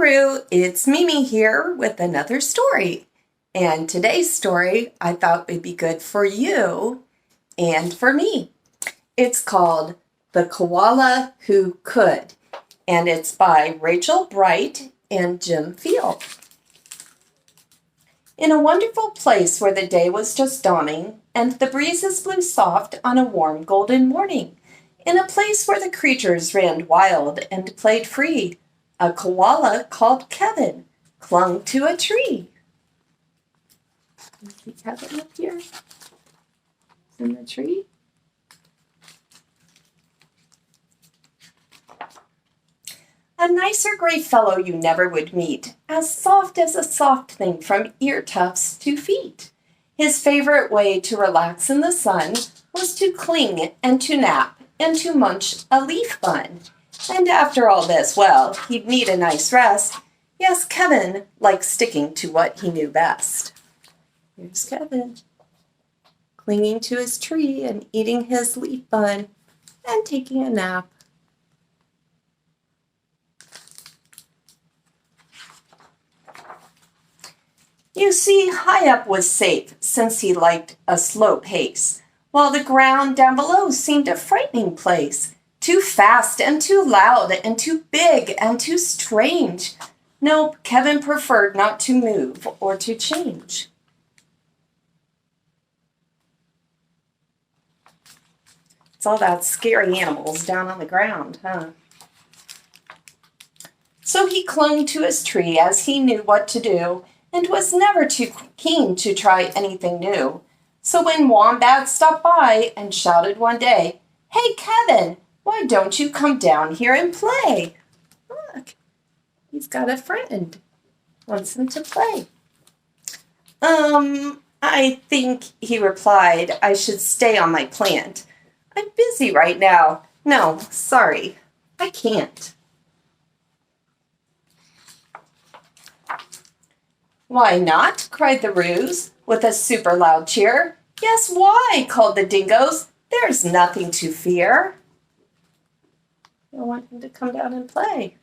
Rue, it's Mimi here with another story. And today's story I thought would be good for you and for me. It's called The Koala Who Could, and it's by Rachel Bright and Jim Field. In a wonderful place where the day was just dawning and the breezes blew soft on a warm golden morning, in a place where the creatures ran wild and played free, a koala called Kevin clung to a tree. You see Kevin up here? He's in the tree. A nicer gray fellow you never would meet, as soft as a soft thing from ear tufts to feet. His favorite way to relax in the sun was to cling and to nap and to munch a leaf bun. And after all this, well, he'd need a nice rest. Yes, Kevin liked sticking to what he knew best. Here's Kevin, clinging to his tree and eating his leaf bun and taking a nap. You see, high up was safe, since he liked a slow pace, while the ground down below seemed a frightening place, too fast and too loud and too big and too strange. Nope, Kevin preferred not to move or to change. It's all about scary animals down on the ground, huh? So he clung to his tree as he knew what to do, and was never too keen to try anything new. So when Wombat stopped by and shouted one day, "Hey, Kevin, why don't you come down here and play?" Look, he's got a friend. Wants him to play. I think, he replied, I should stay on my plant. I'm busy right now. No, sorry, I can't. Why not? Cried the Roos with a super loud cheer. Yes, why? Called the Dingoes. There's nothing to fear. I want him to come down and play.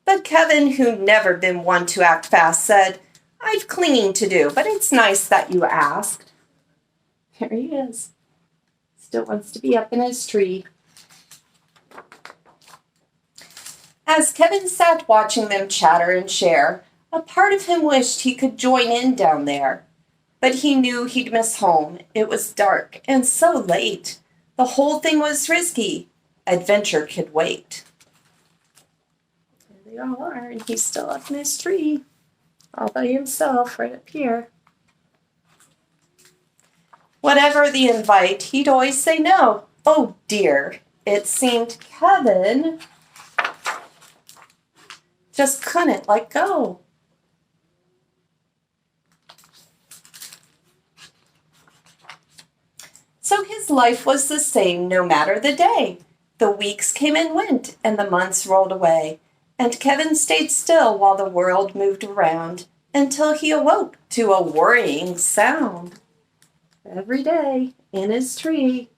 But Kevin, who'd never been one to act fast, said, I've cleaning to do, but it's nice that you asked. There he is. Still wants to be up in his tree. As Kevin sat watching them chatter and share, a part of him wished he could join in down there. But he knew he'd miss home. It was dark and so late. The whole thing was risky. Adventure could wait. There they all are, and he's still up in his tree, all by himself, right up here. Whatever the invite, he'd always say no. Oh dear, it seemed Kevin just couldn't let go. So his life was the same no matter the day. The weeks came and went, and the months rolled away, and Kevin stayed still while the world moved around until he awoke to a worrying sound. Every day in his tree,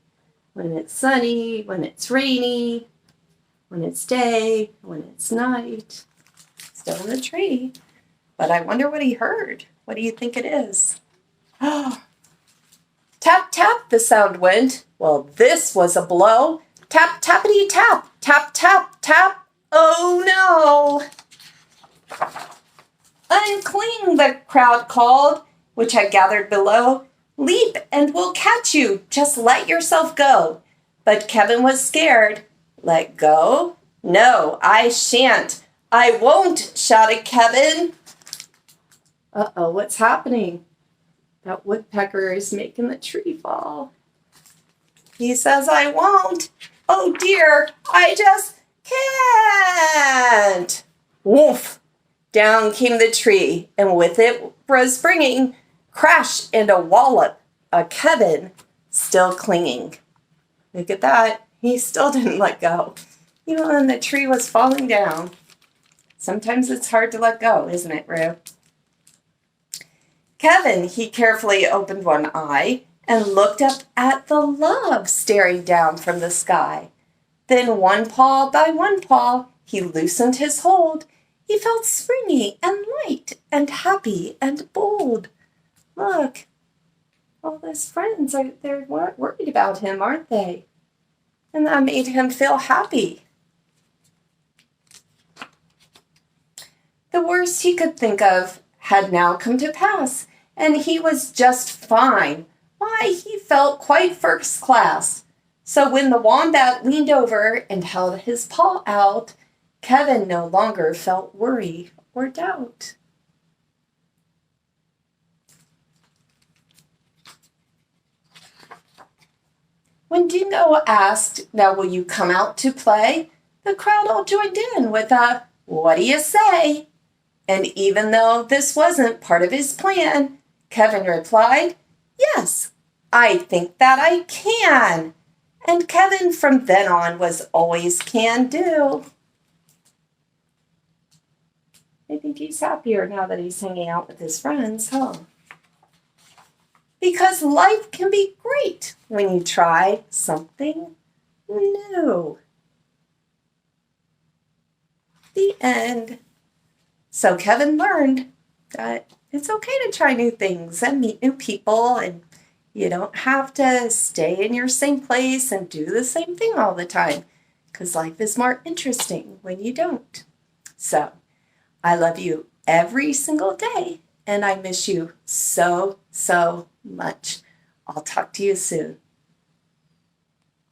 when it's sunny, when it's rainy, when it's day, when it's night, still in the tree. But I wonder what he heard. What do you think it is? Oh. Tap, tap, the sound went. Well, this was a blow. Tap, tappity, tap, tap, tap, tap. Oh, no. Uncling, the crowd called, which had gathered below. Leap, and we'll catch you. Just let yourself go. But Kevin was scared. Let go? No, I shan't. I won't, shouted Kevin. Uh-oh, what's happening? That woodpecker is making the tree fall. He says, I won't. Oh dear, I just can't. Woof! Down came the tree, and with it was bringing crash and a wallop, a Kevin still clinging. Look at that. He still didn't let go. Even when the tree was falling down. Sometimes it's hard to let go, isn't it, Rue? Kevin, he carefully opened one eye and looked up at the love staring down from the sky. Then one paw by one paw, he loosened his hold He felt springy and light and happy and bold. Look, all his friends they're worried about him, aren't they? And that made him feel happy. The worst he could think of had now come to pass, and he was just fine. Why, he felt quite first class. So when the wombat leaned over and held his paw out, Kevin no longer felt worry or doubt. When Dingo asked, "Now will you come out to play?" the crowd all joined in with a, "What do you say?" And even though this wasn't part of his plan, Kevin replied, "Yes, I think that I can." And Kevin from then on was always can do. I think he's happier now that he's hanging out with his friends, huh? Because life can be great when you try something new. The end. So Kevin learned that it's okay to try new things and meet new people, and you don't have to stay in your same place and do the same thing all the time, because life is more interesting when you don't. So I love you every single day, and I miss you so, so much. I'll talk to you soon.